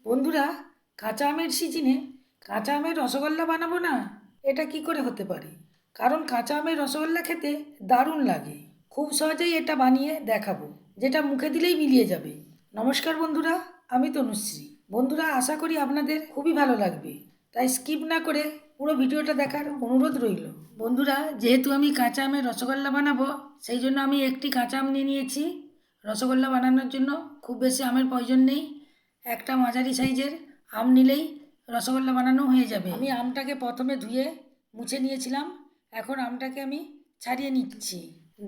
বন্ধুরা, কাঁচা আমের সিজনে কাঁচা আমের রসগোল্লা বানাবো না? এটা কি করে হতে পারে? কারণ কাঁচা আমের রসগোল্লা খেতে দারুণ লাগে। খুব সহজেই এটা বানিয়ে দেখাবো, যেটা মুখে দিলেই মিলিয়ে যাবে। নমস্কার বন্ধুরা, আমি তনুশ্রী। বন্ধুরা, আশা করি আপনাদের খুবই ভালো লাগবে, তাই স্কিপ না করে পুরো ভিডিওটা দেখার অনুরোধ রইল। বন্ধুরা, যেহেতু আমি কাঁচা আমের রসগোল্লা বানাবো, সেই জন্য আমি একটি কাঁচা আম নিয়ে নিয়েছি। রসগোল্লা বানানোর জন্য খুব বেশি আমের প্রয়োজন নেই, একটা মাঝারি সাইজের আম নিলেই রসগোল্লা বানানো হয়ে যাবে। আমি আমটাকে প্রথমে ধুয়ে মুছে নিয়েছিলাম, এখন আমটাকে আমি ছাড়িয়ে নিচ্ছি।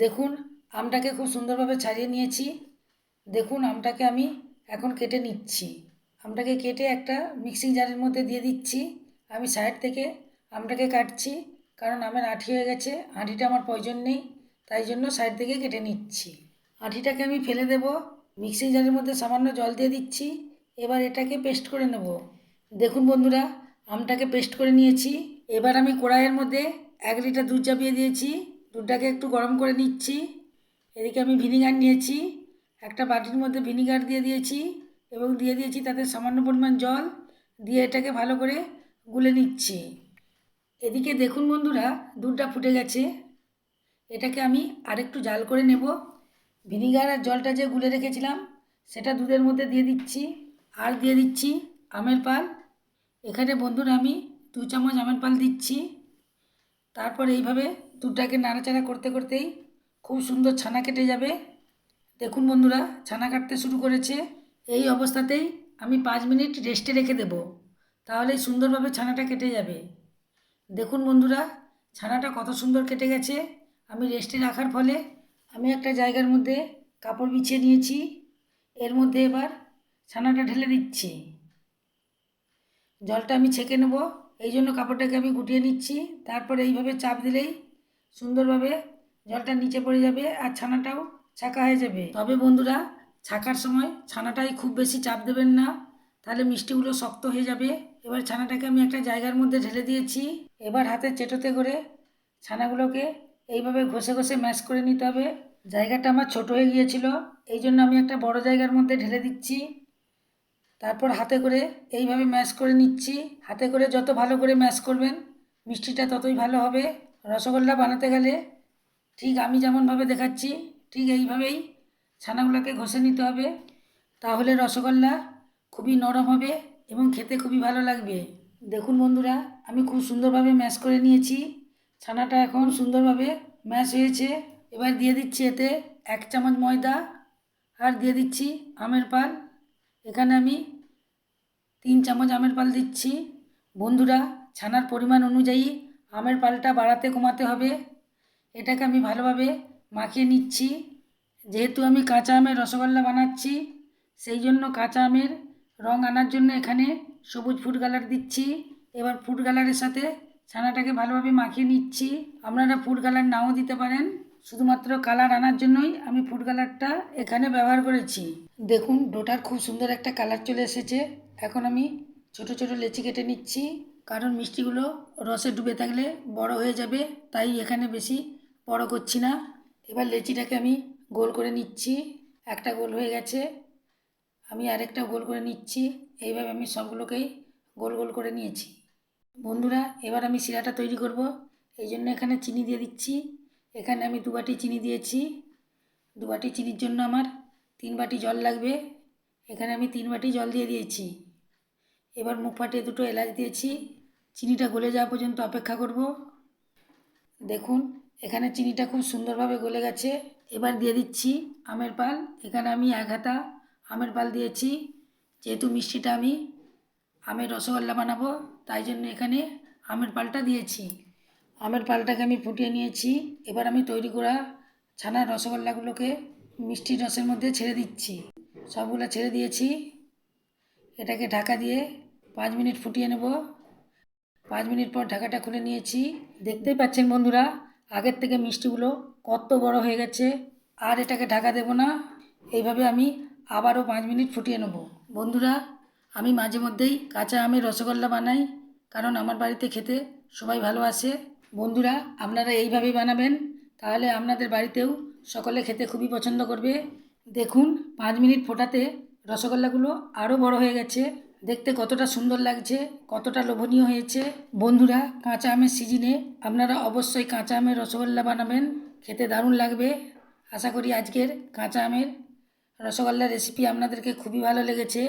দেখুন, আমটাকে খুব সুন্দরভাবে ছাড়িয়ে নিয়েছি। দেখুন, আমটাকে আমি এখন কেটে নিচ্ছি। আমটাকে কেটে একটা মিক্সিং জারের মধ্যে দিয়ে দিচ্ছি। আমি সাইড থেকে আমটাকে কাটছি, কারণ আমের আঁটি হয়ে গেছে, আঁটিটা আমার প্রয়োজন নেই, তাই জন্য সাইড থেকে কেটে নিচ্ছি। আঁটিটাকে আমি ফেলে দেব। মিক্সিং জারের মধ্যে সামান্য জল দিয়ে দিচ্ছি। এবার এটাকে পেস্ট করে নেব। দেখুন বন্ধুরা, আমটাকে পেস্ট করে নিয়েছি। এবার আমি কড়াইয়ের মধ্যে 1 লিটার দুধ চাপিয়ে দিয়েছি। দুধটাকে একটু গরম করে নিচ্ছি। এদিকে আমি ভিনিগার নিয়েছি, একটা বাটির মধ্যে ভিনিগার দিয়ে দিয়েছি এবং দিয়ে দিয়েছি তাতে সামান্য পরিমাণ জল দিয়ে এটাকে ভালো করে গুলে নিচ্ছি। এদিকে দেখুন বন্ধুরা, দুধটা ফুটে গেছে। এটাকে আমি আরেকটু জাল করে নেব। ভিনিগার আর জলটা যে গুলে রেখেছিলাম সেটা দুধের মধ্যে দিয়ে দিচ্ছি, আর দিয়ে দিচ্ছি আমের পাল। এখানে বন্ধুরা আমি 2 চামচ আমের পাল দিচ্ছি। তারপর এইভাবে দুধটাকে নাড়াচাড়া করতে করতেই খুব সুন্দর ছানা কেটে যাবে। দেখুন বন্ধুরা, ছানা কাটতে শুরু করেছে। এই অবস্থাতেই আমি 5 মিনিট রেস্টে রেখে দেব, তাহলেই সুন্দরভাবে ছানাটা কেটে যাবে। দেখুন বন্ধুরা, ছানাটা কত সুন্দর কেটে গেছে। আমি রেস্টে রাখার ফলে আমি একটা জায়গার মধ্যে কাপড় বিছিয়ে নিয়েছি। এর মধ্যে এবার ছানাটা ঢেলে দিচ্ছি। জলটা আমি ছেঁকে নেব, এই জন্য কাপড়টাকে আমি গুটিয়ে নিচ্ছি। তারপরে এইভাবে চাপ দিলেই সুন্দরভাবে জলটা নিচে পড়ে যাবে আর ছানাটাও ছাঁকা হয়ে যাবে। তবে বন্ধুরা, ছাঁকার সময় ছানাটাই খুব বেশি চাপ দেবেন না, তাহলে মিষ্টিগুলো শক্ত হয়ে যাবে। এবার ছানাটাকে আমি একটা জায়গার মধ্যে ঢেলে দিয়েছি। এবার হাতের চেটোতে করে ছানাগুলোকে এইভাবে ঘষে ঘষে ম্যাশ করে নিতে হবে। জায়গাটা আমার ছোট হয়ে গিয়েছিল, এই জন্য আমি একটা বড় জায়গার মধ্যে ঢেলে দিচ্ছি। তারপর হাতে করে এইভাবে ম্যাশ করে নিচ্ছি। হাতে করে যত ভালো করে ম্যাশ করবেন মিষ্টিটা ততই ভালো হবে। রসগোল্লা বানাতে গেলে ঠিক আমি যেমনভাবে দেখাচ্ছি ঠিক এইভাবেই ছানাগুলোকে ঘষে নিতে হবে, তাহলে রসগোল্লা খুবই নরম হবে এবং খেতে খুবই ভালো লাগবে। দেখুন বন্ধুরা, আমি খুব সুন্দরভাবে ম্যাশ করে নিয়েছি। ছানাটা এখন সুন্দরভাবে ম্যাশ হয়েছে। এবার দিয়ে দিচ্ছি এতে 1 চামচ ময়দা আর দিয়ে দিচ্ছি আমের পাল। এখানে আমি 3 চামচ আমের পাল দিচ্ছি। বন্ধুরা, ছানার পরিমাণ অনুযায়ী আমের পালটা বাড়াতে কমাতে হবে। এটাকে আমি ভালোভাবে মাখিয়ে নিচ্ছি। যেহেতু আমি কাঁচা আমের রসগোল্লা বানাচ্ছি, সেই জন্য কাঁচা আমের রং আনার জন্য এখানে সবুজ ফুড কালার দিচ্ছি। এবার ফুড কালারের সাথে ছানাটাকে ভালোভাবে মাখিয়ে নিচ্ছি। আপনারা ফুড কালার নাও দিতে পারেন, শুধুমাত্র কালার আনার জন্যই আমি ফুড কালারটা এখানে ব্যবহার করেছি। দেখুন, ডোটার খুব সুন্দর একটা কালার চলে এসেছে। এখন আমি ছোট ছোট লেচি কেটে নিচ্ছি, কারণ মিষ্টিগুলো রসে ডুবে থাকলে বড় হয়ে যাবে, তাই এখানে বেশি বড় করছি না। এবার লেচিটাকে আমি গোল করে নিচ্ছি। একটা গোল হয়ে গেছে, আমি আরেকটা গোল করে নিচ্ছি। এইভাবে আমি সবগুলোকেই গোল গোল করে নিয়েছি। বন্ধুরা, এবার আমি শিরাটা তৈরি করব, এই জন্য এখানে চিনি দিয়ে দিচ্ছি। এখানে আমি 2 বাটি চিনি দিয়েছি। 2 বাটি চিনির জন্য আমার 3 বাটি জল লাগবে। এখানে আমি 3 বাটি জল দিয়ে দিয়েছি। এবার মুখ ফাটিয়ে 2টো এলাচ দিয়েছি। চিনিটা গলে যাওয়া পর্যন্ত অপেক্ষা করব। দেখুন, এখানে চিনিটা খুব সুন্দরভাবে গলে গেছে। এবার দিয়ে দিচ্ছি আমের পাল। এখানে আমি 1 হাতা আমের পাল দিয়েছি। যেহেতু মিষ্টিটা আমি আমের রসগোল্লা বানাবো, তাই জন্য এখানে আমের পালটা দিয়েছি। আমের পালটাকে আমি ফুটিয়ে নিয়েছি। এবার আমি তৈরি করা ছানার রসগোল্লাগুলোকে মিষ্টির রসের মধ্যে ছেড়ে দিচ্ছি। সবগুলো ছেড়ে দিয়েছি। এটাকে ঢাকা দিয়ে 5 মিনিট ফুটিয়ে নেব। 5 মিনিট পর ঢাকাটা খুলে নিয়েছি। দেখতেই পাচ্ছেন বন্ধুরা, আগের থেকে মিষ্টিগুলো কত বড় হয়ে গেছে। আর এটাকে ঢাকা দেব না, এইভাবে আমি আবারও 5 মিনিট ফুটিয়ে নেব। বন্ধুরা, আমি মাঝে মধ্যেই কাঁচা আমের রসগোল্লা বানাই, কারণ আমার বাড়িতে খেতে সবাই ভালোবাসে। বন্ধুরা, আপনারা এইভাবেই বানাবেন, তাহলে আপনাদের বাড়িতেও সকলে খেতে খুবই পছন্দ করবে। দেখুন, 5 মিনিট ফোটাতে রসগোল্লাগুলো আরও বড় হয়ে গেছে। দেখতে কতটা সুন্দর লাগছে, কতটা লোভনীয় হয়েছে। বন্ধুরা, কাঁচা আমের সিজনে আপনারা অবশ্যই কাঁচা আমের রসগোল্লা বানাবেন, খেতে দারুণ লাগবে। আশা করি আজকের কাঁচা আমের রসগোল্লার রেসিপি আপনাদেরকে খুবই ভালো লেগেছে।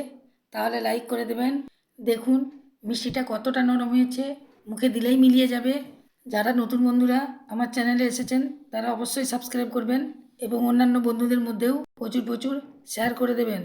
তাহলে লাইক করে দেবেন। দেখুন মিষ্টিটা কতটা নরম হয়েছে, মুখে দিলেই মিলিয়ে যাবে। যারা নতুন বন্ধুরা আমার চ্যানেলে এসেছেন তারা অবশ্যই সাবস্ক্রাইব করবেন এবং অন্যান্য বন্ধুদের মধ্যেও প্রচুর শেয়ার করে দেবেন।